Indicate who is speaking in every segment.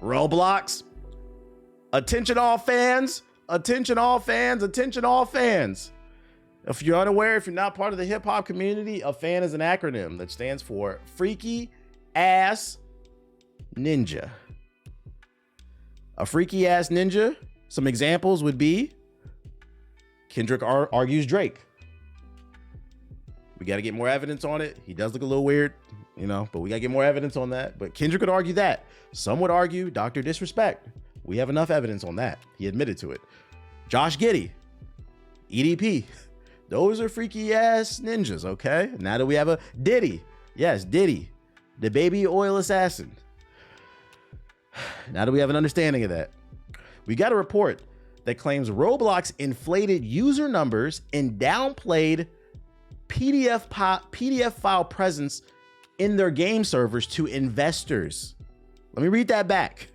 Speaker 1: Roblox. Attention all fans. Attention all fans. Attention all fans. If you're unaware, if you're not part of the hip hop community, a fan is an acronym that stands for Freaky Ass Ninja. A freaky ass ninja. Some examples would be Kendrick argues Drake. We got to get more evidence on it. He does look a little weird, you know, but we got to get more evidence on that. But Kendrick could argue that. Some would argue Dr. Disrespect. We have enough evidence on that. He admitted to it. Josh Giddey, EDP. Those are freaky ass ninjas, okay? Now that we have a Diddy. Yes, Diddy, the baby oil assassin. Now that we have an understanding of that, we got a report that claims Roblox inflated user numbers and downplayed PDF file presence in their game servers to investors. Let me read that back.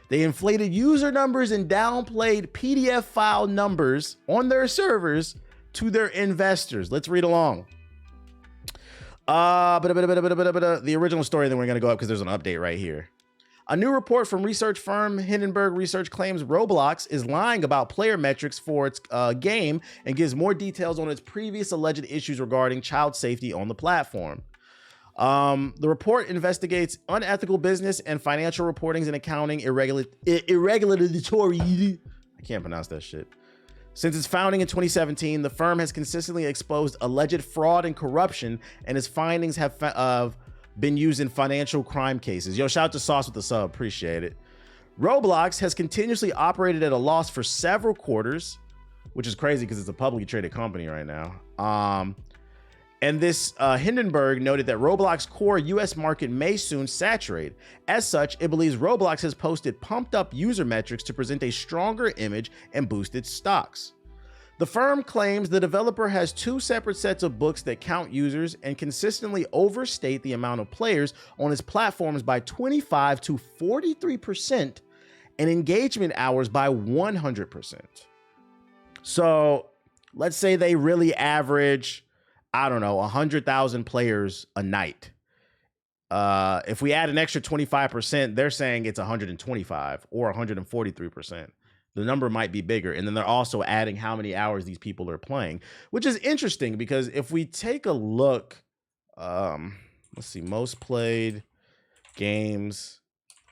Speaker 1: They inflated user numbers and downplayed PDF file numbers on their servers to their investors. Let's read along. The original story, then we're going to go up because there's an update right here. A new report from research firm Hindenburg Research claims Roblox is lying about player metrics for its game and gives more details on its previous alleged issues regarding child safety on the platform. The report investigates unethical business and financial reportings and accounting irregulatory. I can't pronounce that shit. Since its founding in 2017, the firm has consistently exposed alleged fraud and corruption, and its findings have been used in financial crime cases. Yo, shout out to Sauce with the sub, appreciate it. Roblox has continuously operated at a loss for several quarters, which is crazy because it's a publicly traded company right now. And this Hindenburg noted that Roblox core US market may soon saturate. As such, it believes Roblox has posted pumped up user metrics to present a stronger image and boost its stocks. The firm claims the developer has two separate sets of books that count users and consistently overstate the amount of players on its platforms by 25 to 43% and engagement hours by 100%. So let's say they really average, I don't know, 100,000 players a night. If we add an extra 25%, they're saying it's 125 or 143%. The number might be bigger. And then they're also adding how many hours these people are playing, which is interesting because if we take a look, let's see, most played games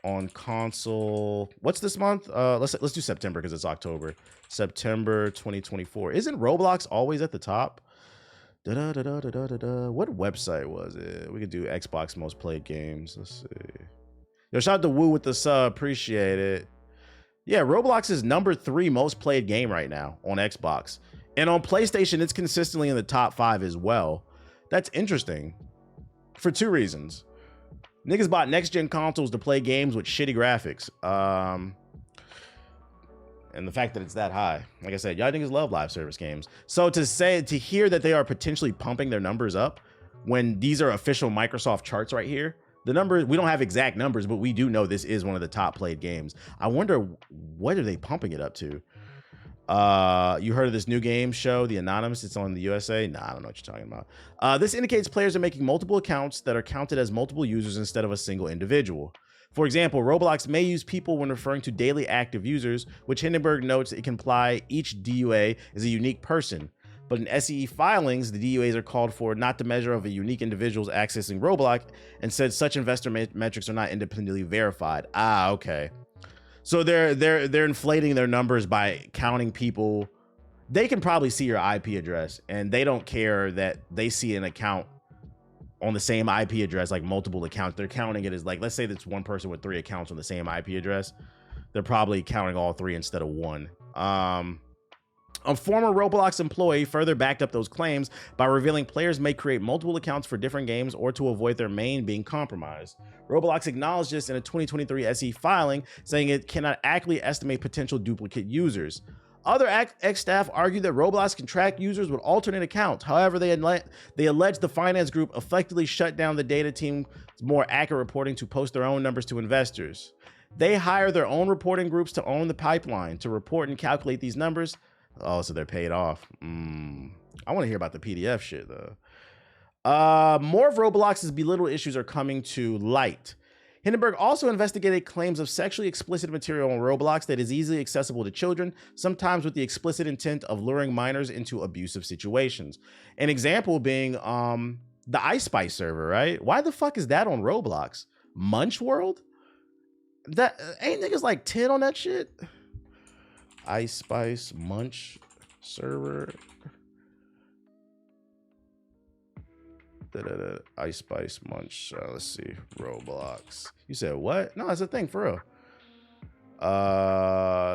Speaker 1: on console. What's this month? Let's do September because it's October. September 2024. Isn't Roblox always at the top? What website was it? We could do Xbox most played games. Let's see. Yo, shout out to Woo with the sub. Appreciate it. Yeah, Roblox is number 3 most played game right now on Xbox. And on PlayStation, it's consistently in the top 5 as well. That's interesting for 2 reasons. Niggas bought next-gen consoles to play games with shitty graphics. And the fact that it's that high. Like I said, y'all niggas love live service games. So to hear that they are potentially pumping their numbers up when these are official Microsoft charts right here, the numbers, we don't have exact numbers, but we do know this is one of the top played games. I wonder, what are they pumping it up to? You heard of this new game show, The Anonymous? It's on the USA? Nah, I don't know what you're talking about. This indicates players are making multiple accounts that are counted as multiple users instead of a single individual. For example, Roblox may use people when referring to daily active users, which Hindenburg notes it can imply each DUA is a unique person. But in SEE filings, the DUAs are called for not to measure of a unique individuals accessing Roblox and said such investor metrics are not independently verified. Ah, okay. So they're inflating their numbers by counting people. They can probably see your IP address and they don't care that they see an account on the same IP address, like multiple accounts. They're counting it as like, let's say that's one person with 3 accounts on the same IP address. They're probably counting all 3 instead of 1. A former Roblox employee further backed up those claims by revealing players may create multiple accounts for different games or to avoid their main being compromised. Roblox acknowledged this in a 2023 SE filing, saying it cannot accurately estimate potential duplicate users. Other ex-staff argued that Roblox can track users with alternate accounts. However, they alleged the finance group effectively shut down the data team's more accurate reporting to post their own numbers to investors. They hire their own reporting groups to own the pipeline to report and calculate these numbers. Oh, so they're paid off. I want to hear about the PDF shit, though. More of Roblox's belittled issues are coming to light. Hindenburg also investigated claims of sexually explicit material on Roblox that is easily accessible to children, sometimes with the explicit intent of luring minors into abusive situations. An example being the Ice Spice server, right? Why the fuck is that on Roblox? Munch World? That ain't niggas like 10 on that shit? Ice Spice Munch server. Ice Spice Munch. Let's see. Roblox. You said what? No, that's a thing for real.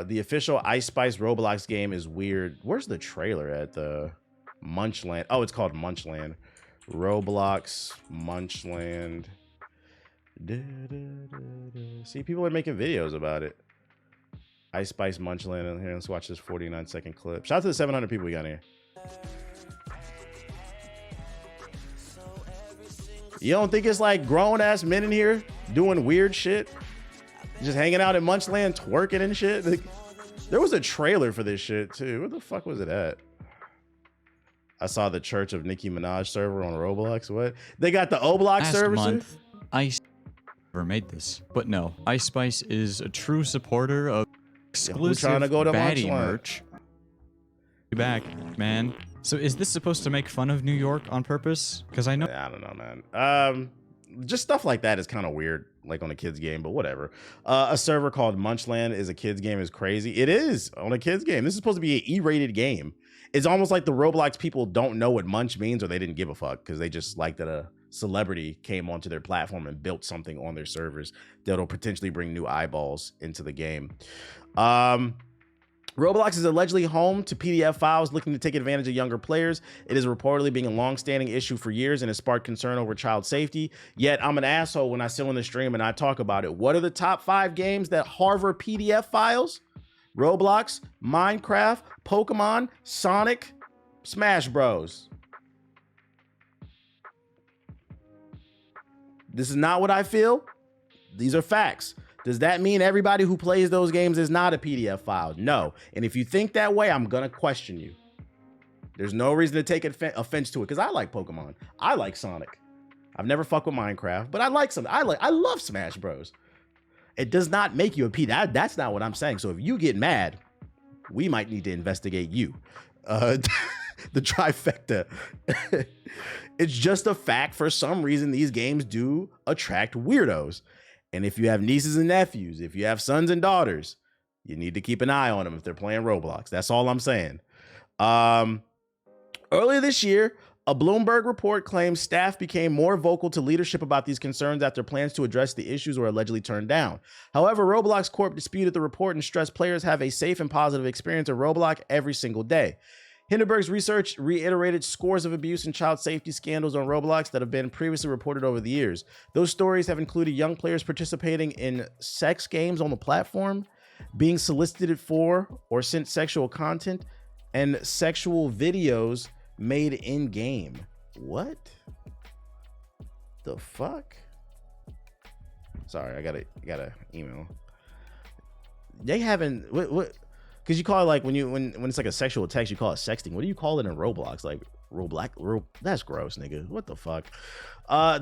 Speaker 1: The official Ice Spice Roblox game is weird. Where's the trailer at? The Munchland. Oh, it's called Munchland. Roblox Munchland. See, people are making videos about it. Ice Spice Munchland. Here, let's watch this 49-second clip. Shout out to the 700 people we got here. You don't think it's like grown-ass men in here doing weird shit? Just hanging out at Munchland, twerking and shit? Like, there was a trailer for this shit, too. Where the fuck was it at? I saw the Church of Nicki Minaj server on Roblox. What? They got the Oblox server?
Speaker 2: Last month, Ice never made this. But no, Ice Spice is a true supporter of exclusive
Speaker 1: trying to go to
Speaker 2: baddie
Speaker 1: Munchland.
Speaker 2: merch. Be back, man. So is this supposed to make fun of New York on purpose? Because I know.
Speaker 1: I don't know, man. Just stuff like that is kind of weird, like on a kid's game, but whatever. A server called Munchland is a kid's game is crazy. It is on a kid's game. This is supposed to be an E-rated game. It's almost like the Roblox people don't know what Munch means, or they didn't give a fuck because they just like that a celebrity came onto their platform and built something on their servers that'll potentially bring new eyeballs into the game. Roblox is allegedly home to PDF files looking to take advantage of younger players. It is reportedly being a long-standing issue for years and has sparked concern over child safety. Yet I'm an asshole when I sit on the stream and I talk about it. What are the top 5 games that harbor PDF files? Roblox, Minecraft, Pokemon, Sonic, Smash Bros. This is not what I feel. These are facts. Does that mean everybody who plays those games is not a PDF file? No. And if you think that way, I'm going to question you. There's no reason to take offense to it because I like Pokemon. I like Sonic. I've never fucked with Minecraft, but I like some. I love Smash Bros. It does not make you a PDF. That's not what I'm saying. So if you get mad, we might need to investigate you. The trifecta. It's just a fact. For some reason, these games do attract weirdos. And if you have nieces and nephews, if you have sons and daughters, you need to keep an eye on them if they're playing Roblox. That's all I'm saying. Earlier this year, a Bloomberg report claims staff became more vocal to leadership about these concerns after plans to address the issues were allegedly turned down. However, Roblox Corp disputed the report and stressed players have a safe and positive experience of Roblox every single day. Hindenburg's research reiterated scores of abuse and child safety scandals on Roblox that have been previously reported over the years. Those stories have included young players participating in sex games on the platform, being solicited for or sent sexual content, and sexual videos made in-game. What the fuck? Sorry, I gotta email. They haven't what because you call it like when it's like a sexual text, you call it sexting. What do you call it in Roblox? Like Roblox? That's gross, nigga. What the fuck?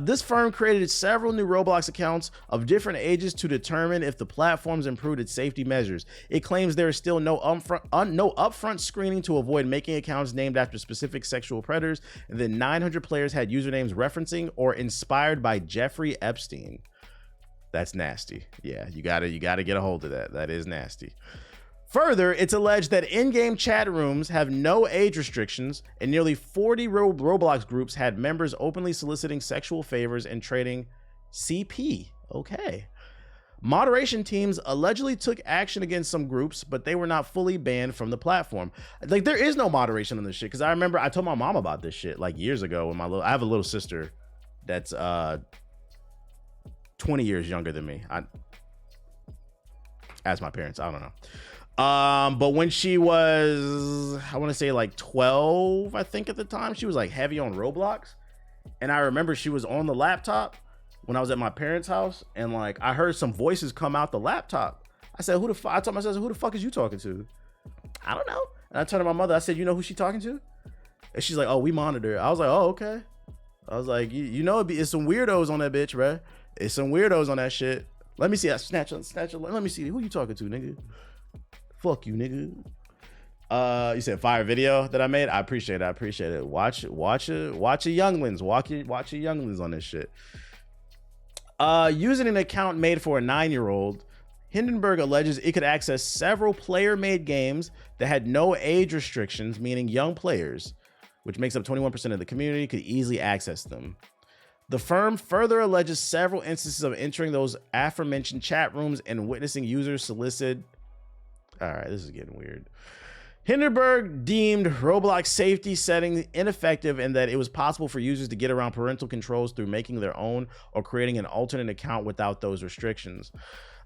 Speaker 1: This firm created several new Roblox accounts of different ages to determine if the platform's improved its safety measures. It claims there is still no upfront screening to avoid making accounts named after specific sexual predators, and then 900 players had usernames referencing or inspired by Jeffrey Epstein. That's nasty. Yeah, you gotta get a hold of that. That is nasty. Further, it's alleged that in-game chat rooms have no age restrictions, and nearly 40 Roblox groups had members openly soliciting sexual favors and trading CP. Okay. Moderation teams allegedly took action against some groups, but they were not fully banned from the platform. Like, there is no moderation on this shit, because I remember I told my mom about this shit like years ago when I have a little sister that's 20 years younger than me. As my parents, I don't know. But when she was, I want to say like 12, I think at the time, she was like heavy on Roblox. And I remember she was on the laptop when I was at my parents' house, and like I heard some voices come out the laptop. I said, I told myself, who the fuck is you talking to? I don't know. And I turned to my mother, I said, you know who she talking to? And she's like, oh, we monitor. I was like, oh, okay. I was like, you know, it's some weirdos on that bitch, right? It's some weirdos on that shit. Let me see that snatch. Let me see. Who you talking to, nigga? Fuck you, nigga. You said fire video that I made. I appreciate it. Watch your younglings. Watch your younglings on this shit. Using an account made for a 9-year-old, Hindenburg alleges it could access several player-made games that had no age restrictions, meaning young players, which makes up 21% of the community, could easily access them. The firm further alleges several instances of entering those aforementioned chat rooms and witnessing users solicit. All right, this is getting weird. Hindenburg deemed Roblox safety settings ineffective and that it was possible for users to get around parental controls through making their own or creating an alternate account without those restrictions.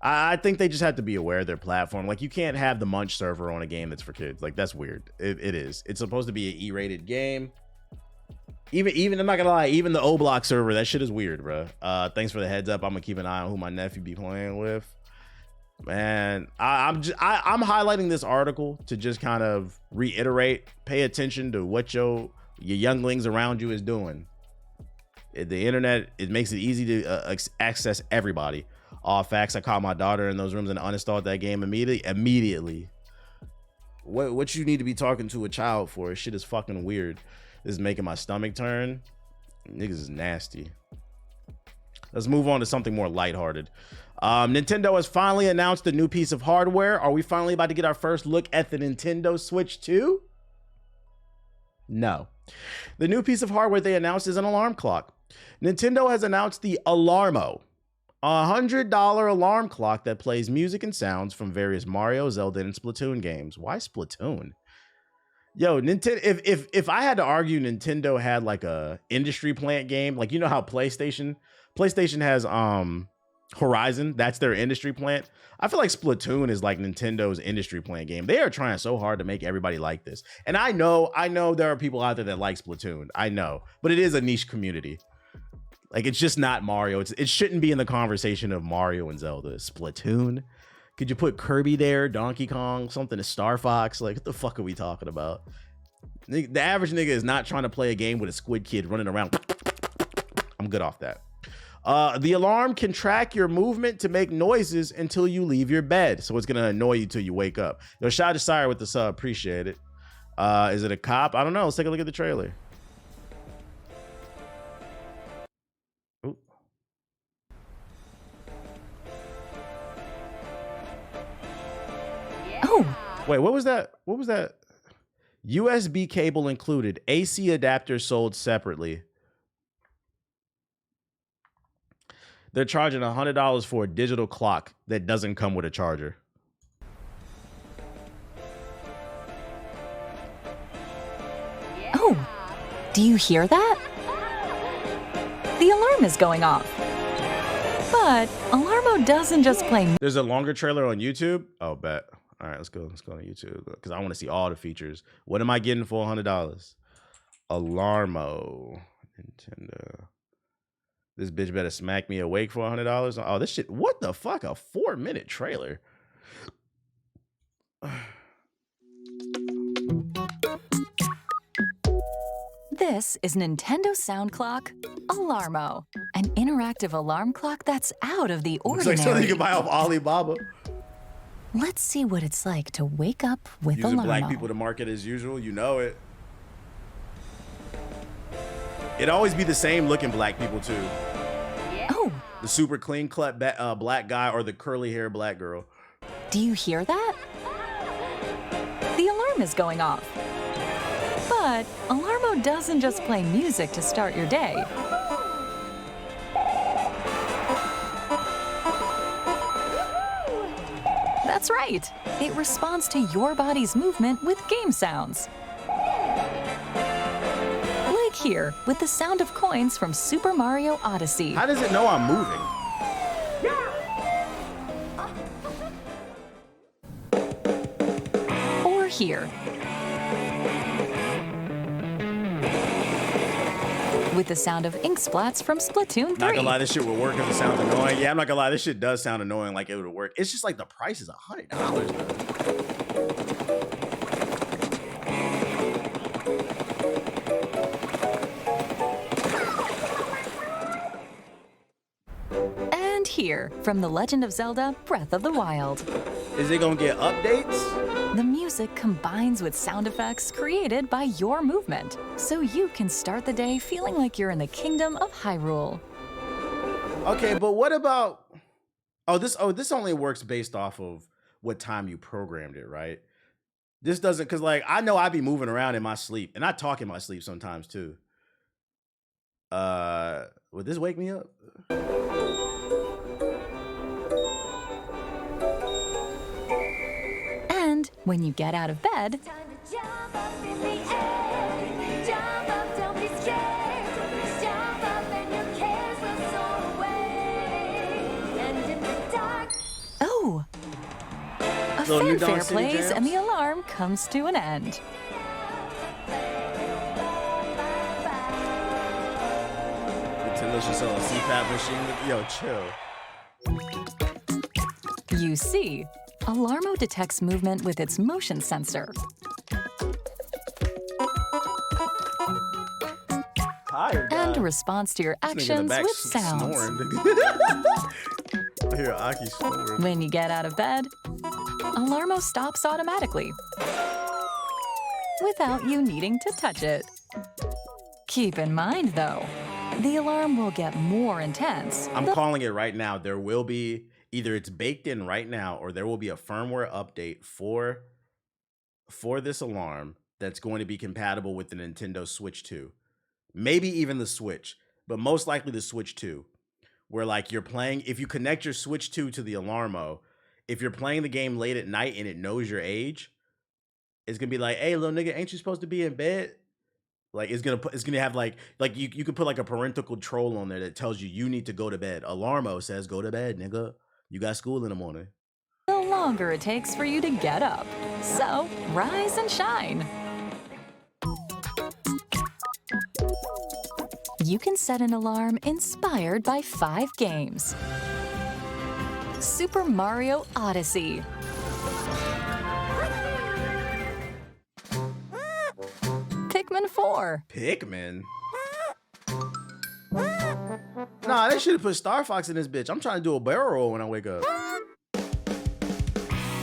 Speaker 1: I think they just have to be aware of their platform. Like, you can't have the Munch server on a game that's for kids. Like, that's weird. It is. It's supposed to be an E-rated game. Even I'm not gonna lie, even the O-Block server, that shit is weird, bro. Thanks for the heads up. I'm gonna keep an eye on who my nephew be playing with. Man, I'm highlighting this article to just kind of reiterate, pay attention to what your younglings around you is doing. The internet, it makes it easy to access everybody. All facts, I caught my daughter in those rooms and uninstalled that game immediately. What you need to be talking to a child for? Shit is fucking weird. This is making my stomach turn. Niggas is nasty. Let's move on to something more lighthearted. Nintendo has finally announced a new piece of hardware. Are we finally about to get our first look at the Nintendo Switch 2? No. The new piece of hardware they announced is an alarm clock. Nintendo has announced the Alarmo, a $100 alarm clock that plays music and sounds from various Mario, Zelda, and Splatoon games. Why Splatoon? Yo, Nintendo. If I had to argue, Nintendo had like a industry plant game. Like, you know how PlayStation has Horizon. That's their industry plant. I feel like Splatoon is like Nintendo's industry plant game. They are trying so hard to make everybody like this. And I know there are people out there that like Splatoon. I know, but it is a niche community. Like, it's just not Mario. It shouldn't be in the conversation of Mario and Zelda. Splatoon. Could you put Kirby there, Donkey Kong, something to Star Fox? Like, what the fuck are we talking about? The average nigga is not trying to play a game with a squid kid running around. I'm good off that. The alarm can track your movement to make noises until you leave your bed. So it's going to annoy you till you wake up. Yo, shout out to Sire with the sub. Appreciate it. Is it a cop? I don't know. Let's take a look at the trailer. Ooh.
Speaker 3: Oh.
Speaker 1: Wait, what was that? What was that? USB cable included. AC adapter sold separately. They're charging $100 for a digital clock that doesn't come with a charger.
Speaker 3: Oh, do you hear that? The alarm is going off. But Alarmo doesn't just play.
Speaker 1: There's a longer trailer on YouTube. Oh, bet. All right, let's go on YouTube because I want to see all the features. What am I getting for $100? Alarmo. Nintendo. This bitch better smack me awake for $100. Oh, this shit. What the fuck? A 4-minute trailer.
Speaker 3: This is Nintendo Sound Clock Alarmo, an interactive alarm clock that's out of the ordinary.
Speaker 1: It's like something you can buy off Alibaba.
Speaker 3: Let's see what it's like to wake up with
Speaker 1: Using
Speaker 3: Alarmo.
Speaker 1: black people to market as usual. You know it. It'd always be the same looking black people too.
Speaker 3: Oh.
Speaker 1: The super clean cut black guy or the curly hair black girl.
Speaker 3: Do you hear that? The alarm is going off. But Alarmo doesn't just play music to start your day. That's right. It responds to your body's movement with game sounds. Like here, with the sound of coins from Super Mario Odyssey.
Speaker 1: How does it know I'm moving?
Speaker 3: Or here, with the sound of ink splats from Splatoon 3.
Speaker 1: Not gonna lie, this shit would work if it sounds annoying. Yeah, I'm not gonna lie, this shit does sound annoying like it would work. It's just like the price is $100 though.
Speaker 3: here from The Legend of Zelda Breath of the Wild.
Speaker 1: Is it gonna get updates?
Speaker 3: The music combines with sound effects created by your movement, so you can start the day feeling like you're in the kingdom of Hyrule.
Speaker 1: Okay, but what about... this only works based off of what time you programmed it, right? This doesn't, because like I know I be moving around in my sleep, and I talk in my sleep sometimes too. Would this wake me up?
Speaker 3: And when you get out of bed, oh, a fanfare plays and the alarm comes to an end.
Speaker 1: Nintendo should sell a CPAP machine. Yo, chill.
Speaker 3: You see, Alarmo detects movement with its motion sensor.
Speaker 1: Tired,
Speaker 3: And responds to your actions with sounds.
Speaker 1: I hear Aki snoring.
Speaker 3: When you get out of bed, Alarmo stops automatically without you needing to touch it. Keep in mind, though, the alarm will get more intense.
Speaker 1: I'm calling it right now. There will be, either it's baked in right now, or there will be a firmware update for this alarm that's going to be compatible with the Nintendo Switch 2. Maybe even the Switch, but most likely the Switch 2. Where like you're playing, if you connect your Switch 2 to the Alarmo, if you're playing the game late at night and it knows your age, it's gonna be like, hey, little nigga, ain't you supposed to be in bed? Like it's gonna have like you could put like a parental control on there that tells you need to go to bed. Alarmo says go to bed, nigga. You got school in the morning.
Speaker 3: The longer it takes for you to get up. So rise and shine. You can set an alarm inspired by 5 games. Super Mario Odyssey. Pikmin 4.
Speaker 1: Pikmin? Nah, they should have put Star Fox in this bitch. I'm trying to do a barrel roll when I wake up.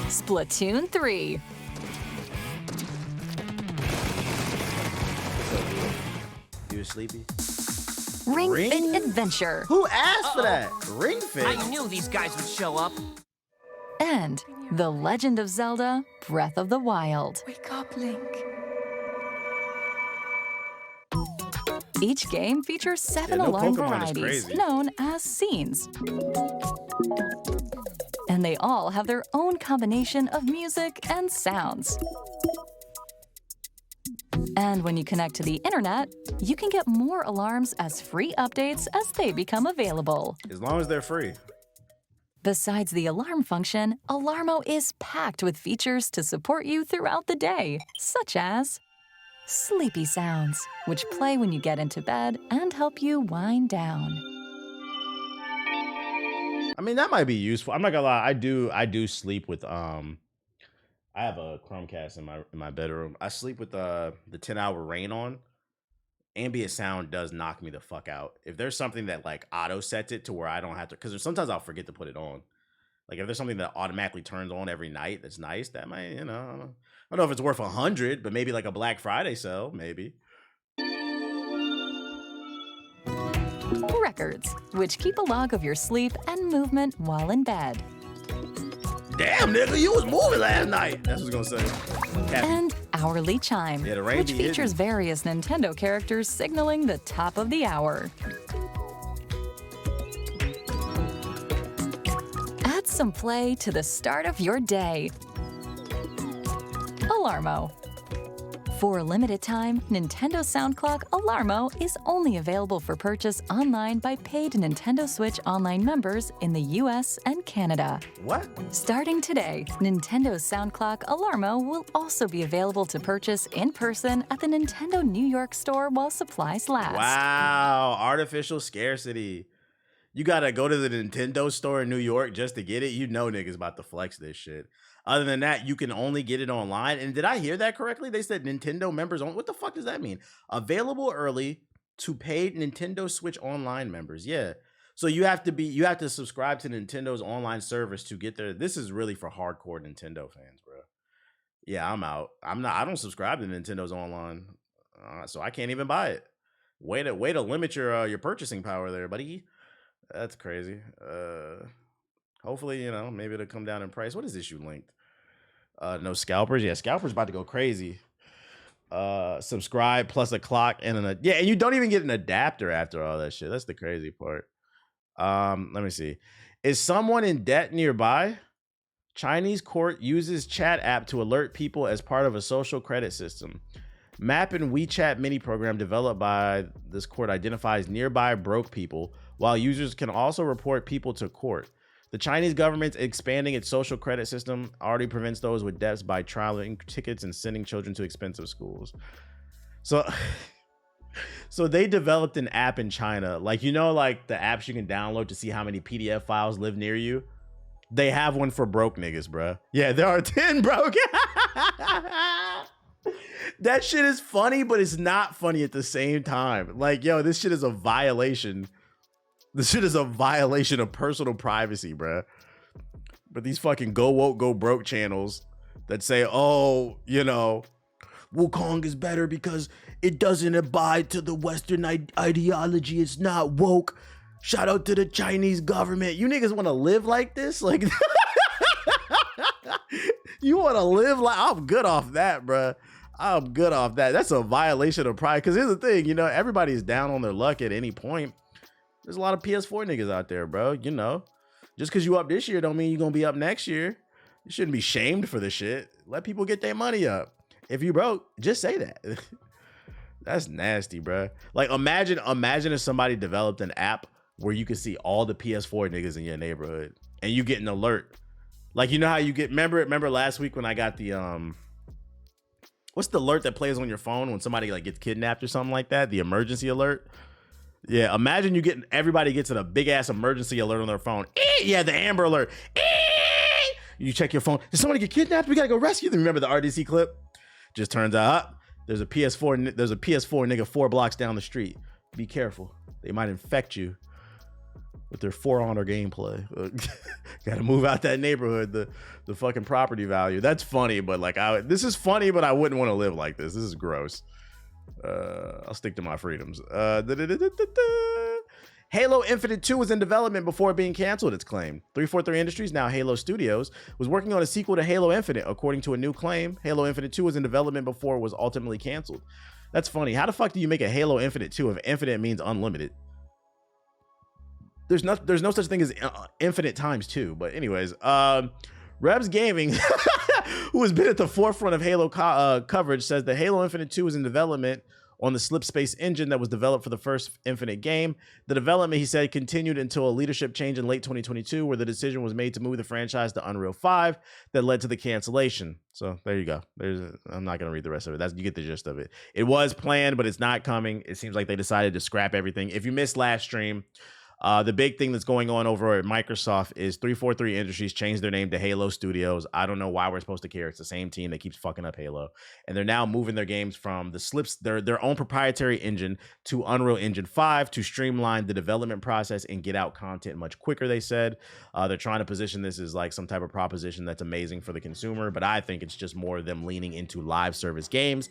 Speaker 3: Splatoon 3.
Speaker 1: You sleepy?
Speaker 3: Ring Fit Adventure.
Speaker 1: Who asked for that? Ring Fit?
Speaker 4: I knew these guys would show up.
Speaker 3: And The Legend of Zelda Breath of the Wild.
Speaker 5: Wake up, Link.
Speaker 3: Each game features 7
Speaker 1: no
Speaker 3: alarm
Speaker 1: Pokemon is
Speaker 3: varieties
Speaker 1: crazy.
Speaker 3: known as scenes. And they all have their own combination of music and sounds. And when you connect to the internet, you can get more alarms as free updates as they become available.
Speaker 1: As long as they're free.
Speaker 3: Besides the alarm function, Alarmo is packed with features to support you throughout the day, such as sleepy sounds, which play when you get into bed and help you wind down.
Speaker 1: I mean, that might be useful. I'm not gonna lie. I do sleep with I have a Chromecast in my bedroom. I sleep with the 10-hour rain on. Ambient sound does knock me the fuck out. If there's something that like auto sets it to where I don't have to, because sometimes I'll forget to put it on. Like if there's something that automatically turns on every night, that's nice. That might, I don't know if it's worth 100, but maybe like a Black Friday sale, maybe.
Speaker 3: Records, which keep a log of your sleep and movement while in bed.
Speaker 1: Damn, nigga, you was moving last night. That's what I was gonna say.
Speaker 3: And Hourly Chime,
Speaker 1: Yeah, the rain
Speaker 3: which
Speaker 1: be
Speaker 3: features
Speaker 1: hitting.
Speaker 3: various Nintendo characters signaling the top of the hour. Add some play to the start of your day. Alarmo. For a limited time, Nintendo Sound Clock Alarmo is only available for purchase online by paid Nintendo Switch Online members in the US and Canada.
Speaker 1: What?
Speaker 3: Starting today, Nintendo Sound Clock Alarmo will also be available to purchase in person at the Nintendo New York store while supplies last.
Speaker 1: Wow, artificial scarcity. You gotta go to the Nintendo store in New York just to get it. You know niggas about to flex this shit. Other than that, you can only get it online. And did I hear that correctly? They said Nintendo members only. What the fuck does that mean? Available early to paid Nintendo Switch Online members. Yeah. So you have to subscribe to Nintendo's online service to get there. This is really for hardcore Nintendo fans, bro. Yeah, I'm out. I don't subscribe to Nintendo's online, so I can't even buy it. Way to limit your purchasing power there, buddy. That's crazy. Hopefully, maybe it'll come down in price. What is issue linked? No scalpers. Yeah, scalpers about to go crazy. Subscribe plus a clock and and you don't even get an adapter after all that shit. That's the crazy part. Let me see. Is someone in debt nearby? Chinese court uses chat app to alert people as part of a social credit system. Map and WeChat mini program developed by this court identifies nearby broke people, while users can also report people to court. The Chinese government expanding its social credit system already prevents those with debts by trialing tickets and sending children to expensive schools. So they developed an app in China, like the apps you can download to see how many PDF files live near you. They have one for broke niggas, bro. Yeah, there are 10 broke. That shit is funny, but it's not funny at the same time. Like, yo, this shit is a violation. This shit is a violation of personal privacy, bro. But these fucking go woke, go broke channels that say, oh, Wukong is better because it doesn't abide to the Western ideology. It's not woke. Shout out to the Chinese government. You niggas want to live like this? Like, you want to live like, I'm good off that, bro. I'm good off that. That's a violation of pride. Because here's the thing, everybody's down on their luck at any point. There's a lot of PS4 niggas out there, bro. Just because you up this year don't mean you're going to be up next year. You shouldn't be shamed for this shit. Let people get their money up. If you broke, just say that. That's nasty, bro. Like, imagine if somebody developed an app where you could see all the PS4 niggas in your neighborhood and you get an alert. Like, how you get, remember last week when I got the, what's the alert that plays on your phone when somebody like gets kidnapped or something like that? The emergency alert. Yeah. Imagine everybody gets a big ass emergency alert on their phone. Yeah. The Amber Alert. You check your phone. Did somebody get kidnapped? We got to go rescue them. Remember the RDC clip? Just turns out there's a PS4 nigga 4 blocks down the street. Be careful. They might infect you with their For Honor gameplay. Got to move out that neighborhood, the fucking property value. That's funny, but this is funny, but I wouldn't want to live like this. This is gross. I'll stick to my freedoms. Halo Infinite 2 was in development before being canceled, it's claimed. 343 Industries, now Halo Studios, was working on a sequel to Halo Infinite. According to a new claim, Halo Infinite 2 was in development before it was ultimately canceled. That's funny. How the fuck do you make a Halo Infinite 2 if infinite means unlimited? There's no such thing as infinite times 2. But anyways, Rebs Gaming, who has been at the forefront of Halo coverage, says that Halo Infinite 2 is in development on the Slipspace engine that was developed for the first Infinite game. The development, he said, continued until a leadership change in late 2022, where the decision was made to move the franchise to Unreal 5 that led to the cancellation. So there you go. I'm not going to read the rest of it. You get the gist of it. It was planned, but it's not coming. It seems like they decided to scrap everything. If you missed last stream, the big thing that's going on over at Microsoft is 343 Industries changed their name to Halo Studios. I don't know why we're supposed to care. It's the same team that keeps fucking up Halo. And they're now moving their games from their own proprietary engine to Unreal Engine 5 to streamline the development process and get out content much quicker, they said. They're trying to position this as like some type of proposition that's amazing for the consumer, but I think it's just more of them leaning into live service games,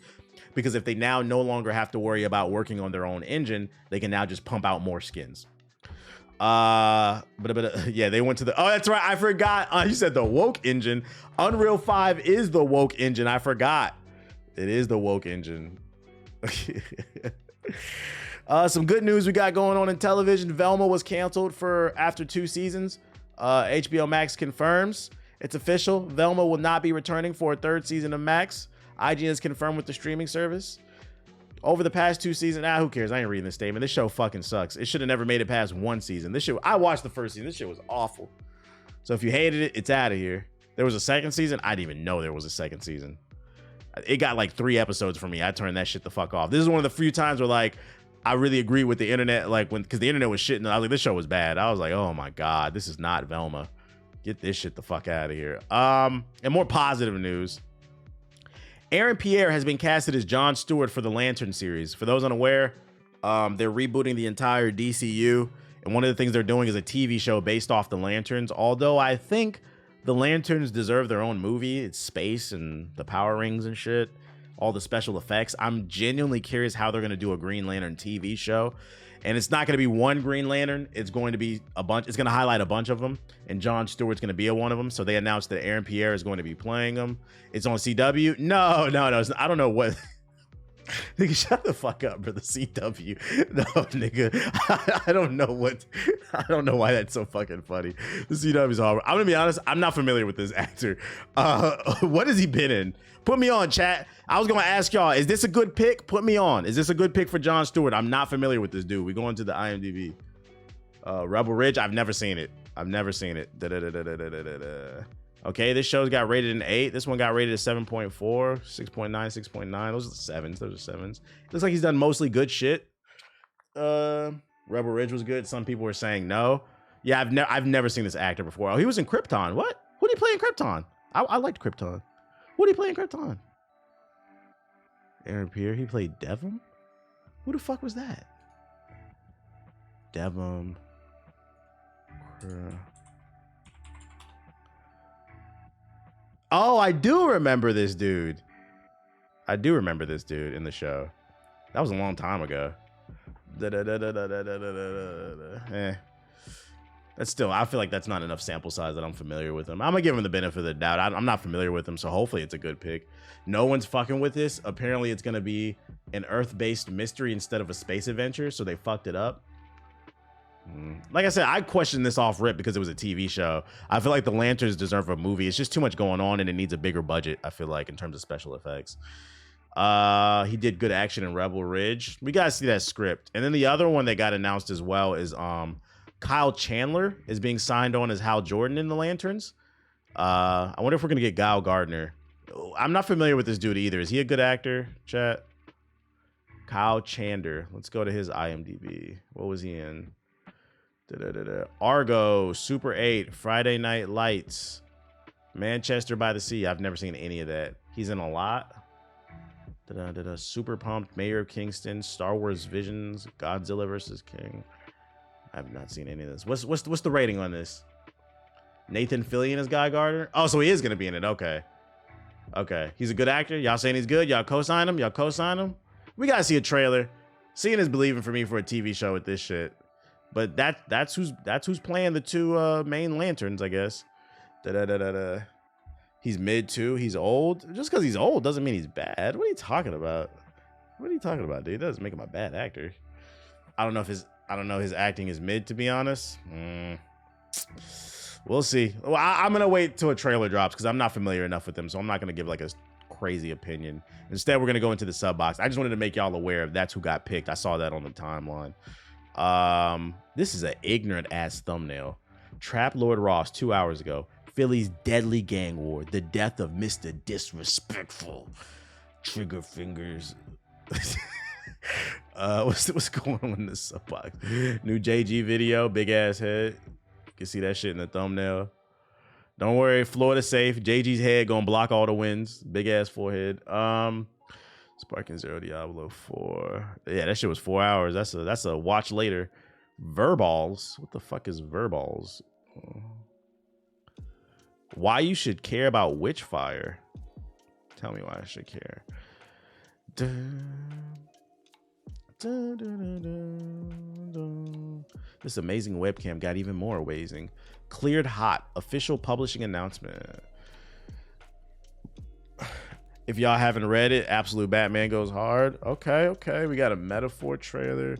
Speaker 1: because if they now no longer have to worry about working on their own engine, they can now just pump out more skins. Yeah, they went to the, oh, that's right, I forgot. You said the woke engine. Unreal 5 is the woke engine. I forgot. It is the woke engine. Some good news we got going on in television. Velma was canceled after 2 seasons. HBO Max confirms it's official. Velma will not be returning for a 3rd season of Max. IGN is confirmed with the streaming service. Over the past 2 seasons, who cares? I ain't reading this statement. This show fucking sucks. It should have never made it past 1 season. I watched the 1st season. This shit was awful. So if you hated it, it's out of here. There was a 2nd season. I didn't even know there was a 2nd season. It got like 3 episodes for me. I turned that shit the fuck off. This is one of the few times where like I really agree with the internet, because the internet was shitting. I was like, this show was bad. I was like, oh my God, this is not Velma. Get this shit the fuck out of here. And more positive news. Aaron Pierre has been casted as Jon Stewart for the Lantern series. For those unaware, they're rebooting the entire DCU. And one of the things they're doing is a TV show based off the Lanterns. Although I think the Lanterns deserve their own movie. It's space and the power rings and shit. All the special effects. I'm genuinely curious how they're going to do a Green Lantern TV show. And it's not going to be one Green Lantern. It's going to be a bunch. It's going to highlight a bunch of them. And Jon Stewart's going to be one of them. So they announced that Aaron Pierre is going to be playing them. It's on CW. No. I don't know what. Nigga, shut the fuck up, bro. The CW. No, nigga. I don't know why that's so fucking funny. The CW is horrible. I'm gonna be honest, I'm not familiar with this actor. What has he been in? Put me on, chat. I was gonna ask y'all, is this a good pick? Put me on. Is this a good pick for Jon Stewart? I'm not familiar with this dude. We go into the IMDb. Rebel Ridge, I've never seen it. Okay, this show's got rated an 8. This one got rated a 7.4, 6.9, 6.9. Those are the 7s. Those are 7s. Looks like he's done mostly good shit. Rebel Ridge was good. Some people were saying no. Yeah, I've never seen this actor before. Oh, he was in Krypton. What? Who did he play in Krypton? I liked Krypton. Who did he play in Krypton? Aaron Pierre. He played Devon? Who the fuck was that? Devon. Oh, I do remember this dude. I do remember this dude in the show. That was a long time ago. That's still, I feel like that's not enough sample size that I'm familiar with him. I'm gonna give him the benefit of the doubt. I'm not familiar with him, so hopefully it's a good pick. No one's fucking with this. Apparently it's gonna be an Earth-based mystery instead of a space adventure, so they fucked it up. Like I said, I questioned this off rip because it was a TV show. I feel like the Lanterns deserve a movie. It's just too much going on and it needs a bigger budget, I feel like, in terms of special effects. He did good action in Rebel Ridge. We gotta see that script. And then the other one that got announced as well is Kyle Chandler is being signed on as Hal Jordan in the Lanterns. I wonder if we're gonna get Guile Gardner. I'm not familiar with this dude either. Is he a good actor, chat? Kyle Chandler. Let's go to his IMDb. What was he in? Argo, Super 8, Friday Night Lights, Manchester by the Sea. I've never seen any of that. He's in a lot. Super Pumped, Mayor of Kingston, Star Wars Visions, Godzilla vs. King. I've not seen any of this. What's the rating on this? Nathan Fillion as Guy Gardner? Oh, so he is gonna be in it. Okay. He's a good actor. Y'all saying he's good? Y'all co-sign him? We gotta see a trailer. Seeing is believing for me for a TV show with this shit. But that's who's playing the two main Lanterns, I guess. He's mid too. He's old. Just because he's old doesn't mean he's bad. What are you talking about? Dude? It doesn't make him a bad actor. I don't know his acting is mid, to be honest. We'll see. Well, I'm gonna wait till a trailer drops because I'm not familiar enough with him, so I'm not gonna give like a crazy opinion. Instead, we're gonna go into the sub box. I just wanted to make y'all aware of that's who got picked. I saw that on the timeline. This is an ignorant ass thumbnail. Trap Lord Ross 2 hours ago. Philly's deadly gang war. The death of Mr. Disrespectful. Trigger fingers. What's going on in this sub box? New JG video. Big ass head. You can see that shit in the thumbnail. Don't worry, Florida safe. JG's head gonna block all the wins. Big ass forehead. Sparking Zero Diablo 4. Yeah, that shit was 4 hours. That's a watch later. Verballs. What the fuck is Verballs? Why you should care about Witchfire? Tell me why I should care. This amazing webcam got even more amazing. Cleared hot. Official publishing announcement. If y'all haven't read it, Absolute Batman Goes Hard. Okay. We got a metaphor trailer.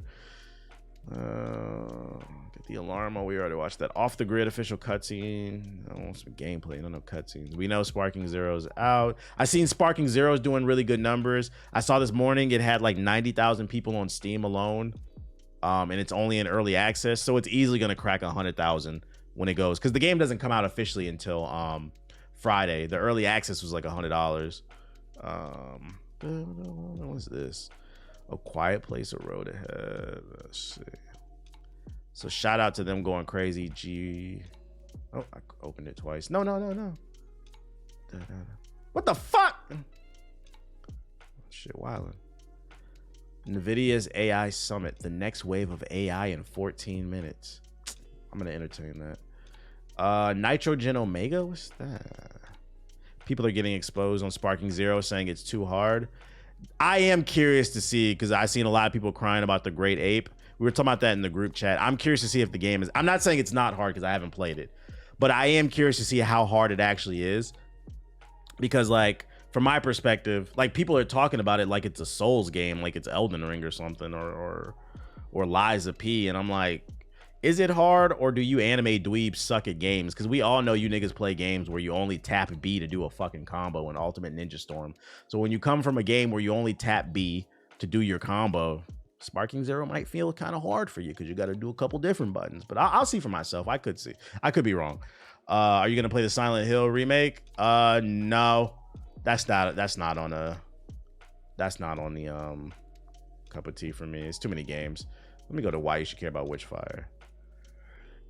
Speaker 1: Get the alarmo. We already watched that. Off the Grid official cutscene. I want some gameplay. No cutscenes. We know Sparking Zero's out. I seen Sparking Zero's doing really good numbers. I saw this morning it had like 90,000 people on Steam alone. And it's only in early access, so it's easily gonna crack 100,000 when it goes. Because the game doesn't come out officially until Friday. The early access was like $100. What's this? A Quiet Place, A Road Ahead. Let's see. So shout out to them going crazy. Oh, I opened it twice. No. What the fuck? Shit, wildin'. NVIDIA's AI Summit, the next wave of AI in 14 minutes. I'm going to entertain that. Nitrogen Omega? What's that? People are getting exposed on Sparking Zero, saying it's too hard. I am curious to see, because I've seen a lot of people crying about the Great Ape. We were talking about that in the group chat. I'm curious to see if the game is... I'm not saying it's not hard because I haven't played it, but I am curious to see how hard it actually is. Because, like, from my perspective, like, people are talking about it like it's a Souls game, like it's Elden Ring or something, or Lies of P. And I'm like, is it hard, or do you anime dweebs suck at games? Because we all know you niggas play games where you only tap B to do a fucking combo in Ultimate Ninja Storm. So when you come from a game where you only tap B to do your combo, Sparking Zero might feel kind of hard for you because you got to do a couple different buttons. But I'll see for myself. I could see. I could be wrong. Are you gonna play the Silent Hill remake? No, that's not on the cup of tea for me. It's too many games. Let me go to why you should care about Witchfire.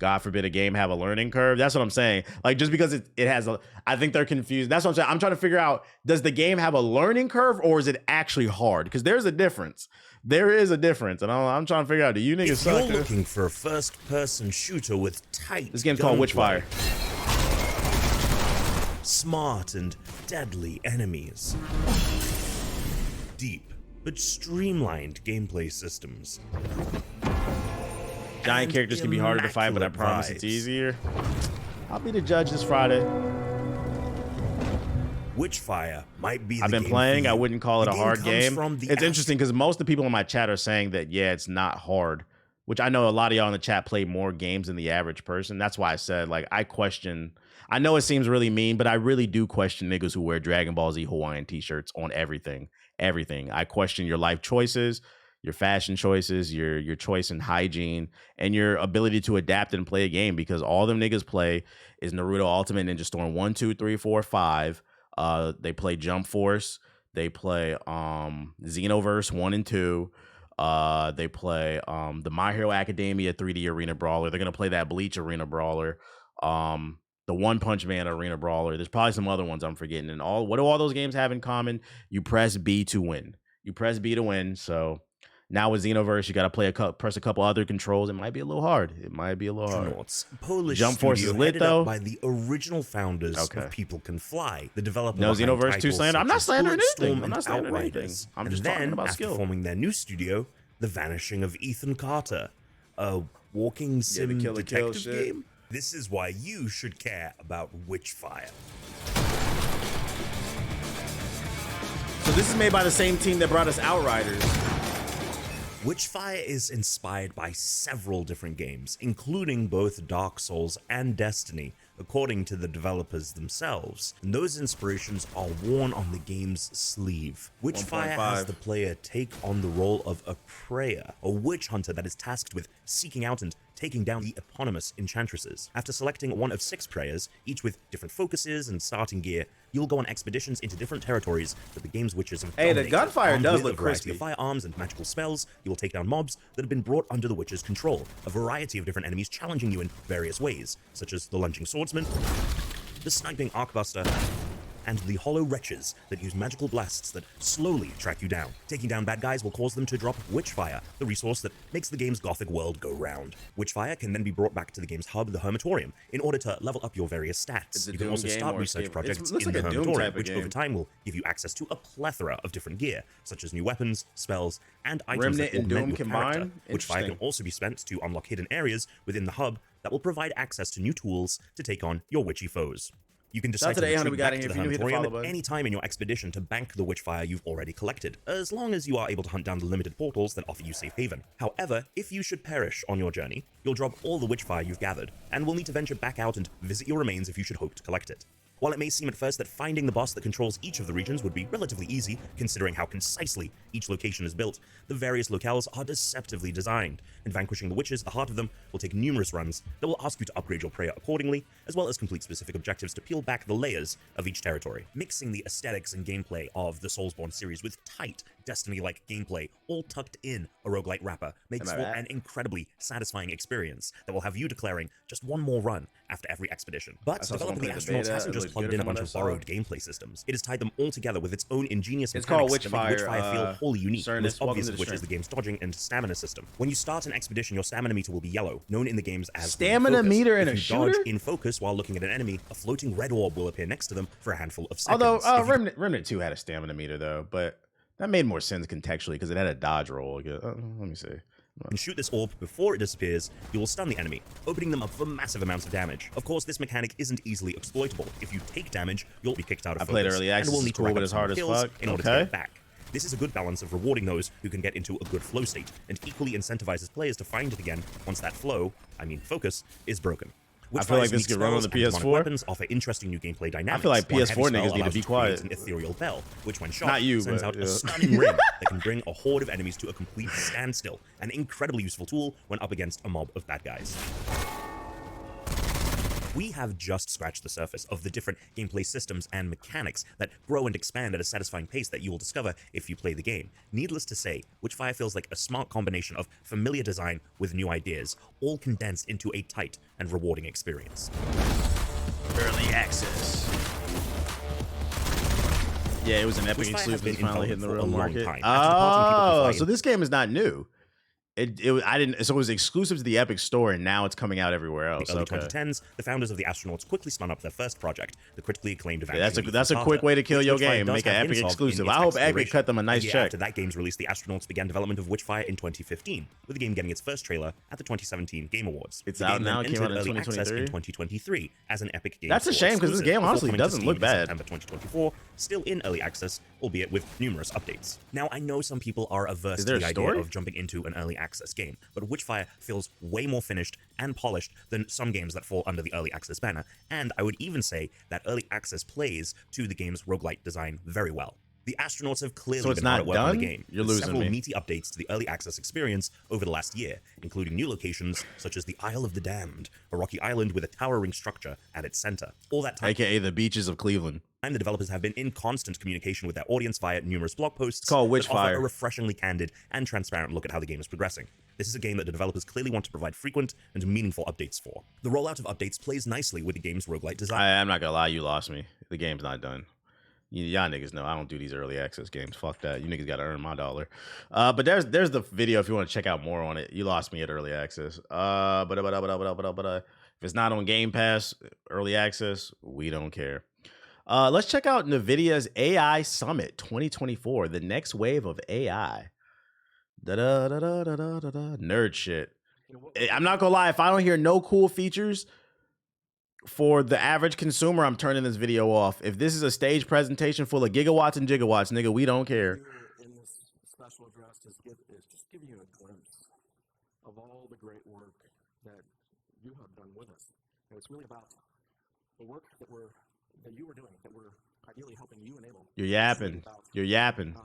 Speaker 1: God forbid a game have a learning curve. That's what I'm saying. Like, just because it has a, I think they're confused. That's what I'm saying. I'm trying to figure out, does the game have a learning curve or is it actually hard? Because there's a difference. There is a difference. And I'm trying to figure out, do you niggas suck?
Speaker 5: If you're looking for a first-person shooter with tight
Speaker 1: This game's called Witchfire.
Speaker 5: Smart and deadly enemies. Deep but streamlined gameplay systems.
Speaker 1: Giant characters can be harder to fight, but I promise it's easier. I'll be the judge this Friday.
Speaker 5: Witchfire might be the
Speaker 1: I've been
Speaker 5: game
Speaker 1: playing.
Speaker 5: for you.
Speaker 1: I wouldn't call it
Speaker 5: The
Speaker 1: a hard
Speaker 5: comes
Speaker 1: game.
Speaker 5: from the
Speaker 1: It's interesting because most of the people in my chat are saying that, yeah, it's not hard, which I know a lot of y'all in the chat play more games than the average person. That's why I said, like, I know it seems really mean, but I really do question niggas who wear Dragon Ball Z Hawaiian t-shirts on everything. Everything. I question your life choices, your fashion choices, your choice in hygiene, and your ability to adapt and play a game, because all them niggas play is Naruto Ultimate Ninja Storm 1, 2, 3, 4, 5. They play Jump Force. They play Xenoverse 1 and 2. They play the My Hero Academia 3D Arena Brawler. They're gonna play that Bleach Arena Brawler. The One Punch Man Arena Brawler. There's probably some other ones I'm forgetting. And what do all those games have in common? You press B to win. You press B to win. So now with Xenoverse, you got to press a couple other controls. It might be a little hard.
Speaker 5: Polish
Speaker 1: Jump Force
Speaker 5: studio
Speaker 1: is lit,
Speaker 5: headed up
Speaker 1: though.
Speaker 5: by the original founders of People Can Fly, the developer
Speaker 1: No
Speaker 5: behind
Speaker 1: Xenoverse 2
Speaker 5: titles
Speaker 1: slander. I'm
Speaker 5: such
Speaker 1: not
Speaker 5: as
Speaker 1: slandering
Speaker 5: Bulletstorm
Speaker 1: anything. I'm
Speaker 5: and
Speaker 1: not slandering anything.
Speaker 5: Outriders.
Speaker 1: I'm
Speaker 5: And
Speaker 1: just
Speaker 5: then,
Speaker 1: talking about
Speaker 5: after
Speaker 1: skill.
Speaker 5: forming their new studio, The Vanishing of Ethan Carter, a walking sim
Speaker 1: Kill the Kill
Speaker 5: detective
Speaker 1: shit.
Speaker 5: game. This is why you should care about Witchfire.
Speaker 1: So this is made by the same team that brought us Outriders.
Speaker 5: Witchfire is inspired by several different games, including both Dark Souls and Destiny, according to the developers themselves, and those inspirations are worn on the game's sleeve. Witchfire
Speaker 1: 1.5.
Speaker 5: has the player take on the role of a prayer, a witch hunter that is tasked with seeking out and taking down the eponymous enchantresses. After selecting one of 6 prayers, each with different focuses and starting gear, you'll go on expeditions into different territories that the game's witches have
Speaker 1: Hey, the
Speaker 5: dominated.
Speaker 1: gunfire
Speaker 5: Armed
Speaker 1: does
Speaker 5: with
Speaker 1: look
Speaker 5: a variety
Speaker 1: crispy.
Speaker 5: of firearms and magical spells, you will take down mobs that have been brought under the witch's control, a variety of different enemies challenging you in various ways, such as the lunging swordsman, the sniping arcbuster, and the hollow wretches that use magical blasts that slowly track you down. Taking down bad guys will cause them to drop Witchfire, the resource that makes the game's gothic world go round. Witchfire can then be brought back to the game's hub, the Hermitorium, in order to level up your various stats.
Speaker 1: It's a
Speaker 5: You can
Speaker 1: Doom
Speaker 5: also
Speaker 1: game
Speaker 5: start
Speaker 1: or
Speaker 5: research
Speaker 1: escape?
Speaker 5: projects
Speaker 1: Looks
Speaker 5: in
Speaker 1: like
Speaker 5: the
Speaker 1: a Doom type
Speaker 5: Hermitorium,
Speaker 1: of
Speaker 5: which
Speaker 1: game.
Speaker 5: over time will give you access to a plethora of different gear, such as new weapons, spells, and items
Speaker 1: Remnant
Speaker 5: that
Speaker 1: and
Speaker 5: augment
Speaker 1: Doom
Speaker 5: your character.
Speaker 1: combined?
Speaker 5: Witchfire can
Speaker 1: Interesting.
Speaker 5: also be spent to unlock hidden areas within the hub that will provide access to new tools to take on your witchy foes. You can
Speaker 1: Shout out
Speaker 5: decide
Speaker 1: to
Speaker 5: to
Speaker 1: the 800
Speaker 5: retreat
Speaker 1: we got
Speaker 5: back
Speaker 1: in
Speaker 5: to
Speaker 1: here.
Speaker 5: the
Speaker 1: If you knew, hit the
Speaker 5: Hermitorium
Speaker 1: follow
Speaker 5: at
Speaker 1: button.
Speaker 5: any time in your expedition to bank the Witchfire you've already collected, as long as you are able to hunt down the limited portals that offer you safe haven. However, if you should perish on your journey, you'll drop all the Witchfire you've gathered, and will need to venture back out and visit your remains if you should hope to collect it. While it may seem at first that finding the boss that controls each of the regions would be relatively easy, considering how concisely each location is built, the various locales are deceptively designed, and vanquishing the witches at the heart of them will take numerous runs that will ask you to upgrade your prayer accordingly, as well as complete specific objectives to peel back the layers of each territory. Mixing the aesthetics and gameplay of the Soulsborne series with tight, Destiny-like gameplay, all tucked in a roguelite wrapper, makes
Speaker 1: Am I
Speaker 5: for
Speaker 1: right?
Speaker 5: an incredibly satisfying experience that will have you declaring just one more run after every expedition. But
Speaker 1: saw
Speaker 5: developing the
Speaker 1: someone play the
Speaker 5: astronauts
Speaker 1: beta.
Speaker 5: hasn't
Speaker 1: It
Speaker 5: just
Speaker 1: looked
Speaker 5: plugged
Speaker 1: good
Speaker 5: in a
Speaker 1: from what
Speaker 5: bunch
Speaker 1: I
Speaker 5: of
Speaker 1: saw.
Speaker 5: borrowed gameplay systems. It has tied them all together with its own ingenious
Speaker 1: It's
Speaker 5: mechanics
Speaker 1: called
Speaker 5: that make Witchfire feel
Speaker 1: Witchfire,
Speaker 5: wholly unique,
Speaker 1: Cernus,
Speaker 5: most
Speaker 1: welcome
Speaker 5: obvious
Speaker 1: to
Speaker 5: of
Speaker 1: the
Speaker 5: which
Speaker 1: stream.
Speaker 5: is the game's dodging and stamina system. When you start an expedition, your stamina meter will be yellow, known in the games as
Speaker 1: Stamina
Speaker 5: focus.
Speaker 1: meter in
Speaker 5: If
Speaker 1: a
Speaker 5: you dodge
Speaker 1: shooter?
Speaker 5: in focus while looking at an enemy, a floating red orb will appear next to them for a handful of seconds.
Speaker 1: Although
Speaker 5: If you
Speaker 1: Remnant 2 had a stamina meter though, but that made more sense contextually because it had a dodge roll. Let me see.
Speaker 5: and shoot this orb before it disappears, you will stun the enemy, opening them up for massive amounts of damage. Of course, this mechanic isn't easily exploitable. If you take damage, you'll be kicked out of
Speaker 1: I
Speaker 5: focus,
Speaker 1: played early access,
Speaker 5: and will
Speaker 1: it's
Speaker 5: need
Speaker 1: cool,
Speaker 5: to rack
Speaker 1: but
Speaker 5: up
Speaker 1: it's
Speaker 5: some
Speaker 1: hard as
Speaker 5: kills
Speaker 1: fuck.
Speaker 5: in order to
Speaker 1: Okay.
Speaker 5: get it back. This is a good balance of rewarding those who can get into a good flow state, and equally incentivizes players to find it again once that flow, focus, is broken.
Speaker 1: I feel like this
Speaker 5: Witchfire's
Speaker 1: could run on
Speaker 5: unique
Speaker 1: the
Speaker 5: spells and demonic
Speaker 1: PS4
Speaker 5: weapons offer interesting new gameplay dynamics.
Speaker 1: feel like
Speaker 5: One heavy
Speaker 1: PS4
Speaker 5: spell
Speaker 1: niggas need to
Speaker 5: allows
Speaker 1: be
Speaker 5: you create
Speaker 1: quiet.
Speaker 5: an ethereal bell, which when shot
Speaker 1: Not you,
Speaker 5: sends
Speaker 1: but,
Speaker 5: out
Speaker 1: yeah.
Speaker 5: a stunning ring that can bring a horde of enemies to a complete standstill. An incredibly useful tool when up against a mob of bad guys. We have just scratched the surface of the different gameplay systems and mechanics that grow and expand at a satisfying pace that you will discover if you play the game. Needless to say, Witchfire feels like a smart combination of familiar design with new ideas, all condensed into a tight and rewarding experience.
Speaker 1: Early access. Yeah, it was an Epic
Speaker 5: Witchfire has
Speaker 1: exclusive.
Speaker 5: been
Speaker 1: It's
Speaker 5: in
Speaker 1: finally hitting
Speaker 5: development
Speaker 1: the
Speaker 5: for
Speaker 1: real
Speaker 5: a long
Speaker 1: market.
Speaker 5: time. After departing, people can
Speaker 1: Oh,
Speaker 5: fly
Speaker 1: so
Speaker 5: in.
Speaker 1: this game is not new. I didn't. So it was exclusive to the Epic Store, and now it's coming out everywhere else.
Speaker 5: In the early
Speaker 1: Okay.
Speaker 5: 2010s, the founders of the Astronauts quickly spun up their first project, the critically acclaimed
Speaker 1: Yeah, that's a
Speaker 5: Evangeline
Speaker 1: quick way to kill
Speaker 5: which
Speaker 1: your
Speaker 5: Witchfire
Speaker 1: game.
Speaker 5: does
Speaker 1: Make an
Speaker 5: have
Speaker 1: Epic
Speaker 5: hints of in
Speaker 1: exclusive.
Speaker 5: its
Speaker 1: I hope Epic
Speaker 5: exploration.
Speaker 1: cut them a nice
Speaker 5: year
Speaker 1: check.
Speaker 5: After that game's release, the Astronauts began development of Witchfire in 2015, with the game getting its first trailer at the 2017 Game Awards.
Speaker 1: It's
Speaker 5: The
Speaker 1: out
Speaker 5: game
Speaker 1: now,
Speaker 5: then
Speaker 1: it came out
Speaker 5: entered
Speaker 1: in
Speaker 5: early access
Speaker 1: 2023.
Speaker 5: in 2023 as an Epic Games
Speaker 1: That's a
Speaker 5: Store
Speaker 1: shame, 'cause this
Speaker 5: exclusive,
Speaker 1: game
Speaker 5: before
Speaker 1: honestly
Speaker 5: coming to
Speaker 1: doesn't
Speaker 5: Steam
Speaker 1: look
Speaker 5: in
Speaker 1: bad.
Speaker 5: September 2024, still in early access, albeit with numerous updates. Now, I know some people are averse
Speaker 1: Is
Speaker 5: to
Speaker 1: there
Speaker 5: the
Speaker 1: a
Speaker 5: idea
Speaker 1: story?
Speaker 5: of jumping into an early access game, but Witchfire feels way more finished and polished than some games that fall under the early access banner, and I would even say that early access plays to the game's roguelite design very well. The Astronauts have clearly
Speaker 1: So it's
Speaker 5: been hard
Speaker 1: not
Speaker 5: at work on the
Speaker 1: done?
Speaker 5: game,
Speaker 1: You're
Speaker 5: with
Speaker 1: losing
Speaker 5: several
Speaker 1: me.
Speaker 5: meaty updates to the early access experience over the last year, including new locations such as the Isle of the Damned, a rocky island with a towering structure at its center. All that time,
Speaker 1: AKA the beaches of Cleveland.
Speaker 5: the developers have been in constant communication with their audience via numerous blog posts
Speaker 1: called
Speaker 5: that offer
Speaker 1: Witchfire.
Speaker 5: a refreshingly candid and transparent look at how the game is progressing. This is a game that the developers clearly want to provide frequent and meaningful updates for. The rollout of updates plays nicely with the game's roguelite design.
Speaker 1: I'm not gonna lie, you lost me. The game's not done. Y'all niggas know I don't do these early access games. Fuck that. You niggas gotta earn my dollar. But there's the video if you want to check out more on it. You lost me at early access. But if it's not on Game Pass, early access, we don't care. Let's check out NVIDIA's AI Summit 2024, the next wave of AI. Nerd shit. I'm not gonna lie, if I don't hear no cool features for the average consumer, I'm turning this video off. If this is a stage presentation full of gigawatts and gigawatts, nigga, we don't care.
Speaker 6: In this special address is just giving you a glimpse of all the great work that you have done with us. And it's really about the work that you were doing, that we're ideally helping you enable.
Speaker 1: You're yapping. You're yapping.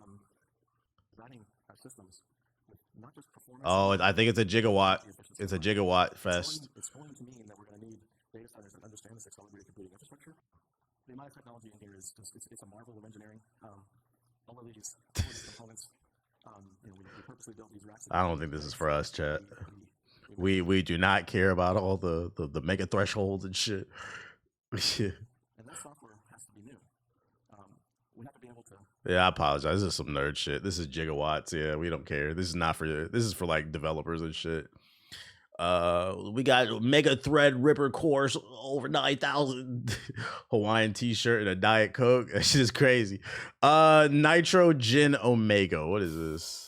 Speaker 6: Designing our systems with not just performance.
Speaker 1: Oh, I think it's a gigawatt. It's a gigawatt fest.
Speaker 6: It's going to mean that we're going to need data centers that understand this accelerated computing infrastructure. The amount of technology in here is just, it's a marvel of engineering. All of these components, we purposely built these racks.
Speaker 1: I don't think this is for us, chat. We do not care about all the mega thresholds and shit.
Speaker 6: And that software has to be new. We have to be able to.
Speaker 1: Yeah, I apologize. This is some nerd shit. This is gigawatts. Yeah, we don't care. This is not for. This is for like developers and shit. We got Mega Thread Ripper course over 9,000 Hawaiian t-shirt and a Diet Coke. That shit is crazy. Nitro Gin Omega. What is this?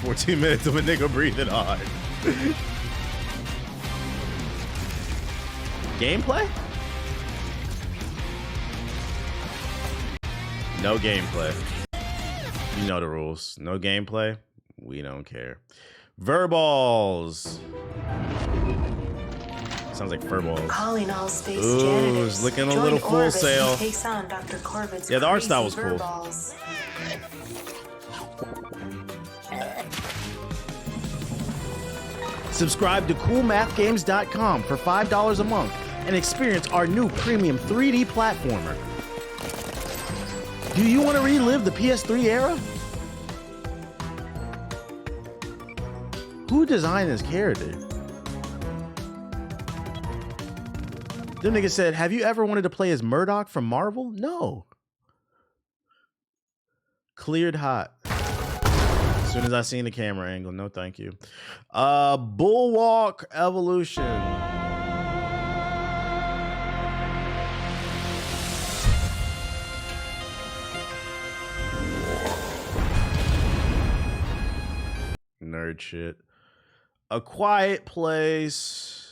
Speaker 1: "14 minutes of a nigga breathing hard." Gameplay? No gameplay. You know the rules. No gameplay. We don't care. Verballs. Sounds like furballs.
Speaker 7: Calling all space
Speaker 1: Ooh,
Speaker 7: janitors.
Speaker 1: it's looking a
Speaker 7: Join
Speaker 1: little Full
Speaker 7: Orbis and
Speaker 1: Sail.
Speaker 7: takes on Dr. Corbett's
Speaker 1: Yeah, the art style was
Speaker 7: crazy
Speaker 1: cool.
Speaker 7: Verballs.
Speaker 1: Subscribe to coolmathgames.com for $5 a month and experience our new premium 3D platformer. Do you want to relive the PS3 era? Who designed this character? Them niggas said, have you ever wanted to play as Murdoch from Marvel? No. Cleared hot. As soon as I seen the camera angle, no thank you. Bulwark Evolution. Nerd shit. A Quiet Place.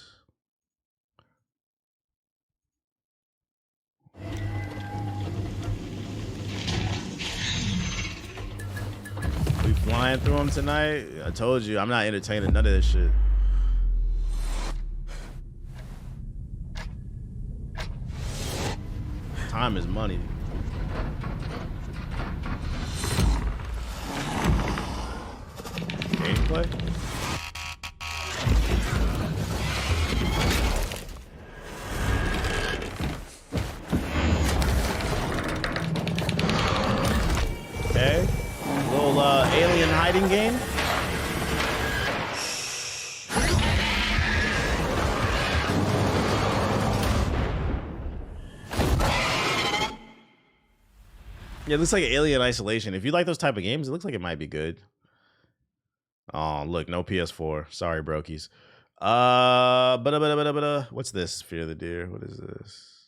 Speaker 1: We flying through them tonight? I told you, I'm not entertaining none of this shit. Time is money. Gameplay? Okay. Little alien hiding game. Yeah, it looks like Alien Isolation. If you like those type of games, it looks like it might be good. Oh, look, no PS4. Sorry, brokies. What's this? Fear of the Deer. What is this?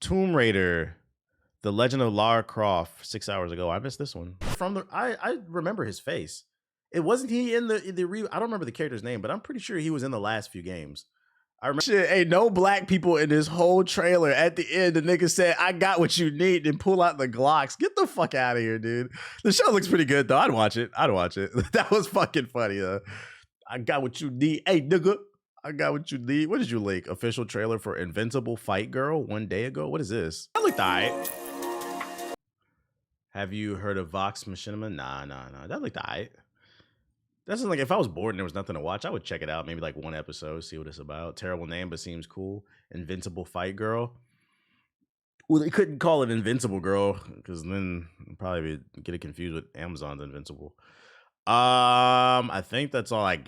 Speaker 1: Tomb Raider. The Legend of Lara Croft. 6 hours ago. I missed this one. I remember his face. It wasn't he in the I don't remember the character's name, but I'm pretty sure he was in the last few games. I remember shit, ain't no black people in this whole trailer. At the end, the nigga said, I got what you need, and pull out the Glocks. Get the fuck out of here, dude. The show looks pretty good, though. I'd watch it. That was fucking funny, though. I got what you need. Hey, nigga, I got what you need. What did you link? Official trailer for Invincible Fight Girl 1 day ago? What is this? That looked alright. Have you heard of Vox Machinima? Nah. That looked alright. That's like if I was bored and there was nothing to watch, I would check it out. Maybe like one episode, see what it's about. Terrible name, but seems cool. Invincible Fight Girl. Well, they couldn't call it Invincible Girl because then probably get it confused with Amazon's Invincible. I think that's all I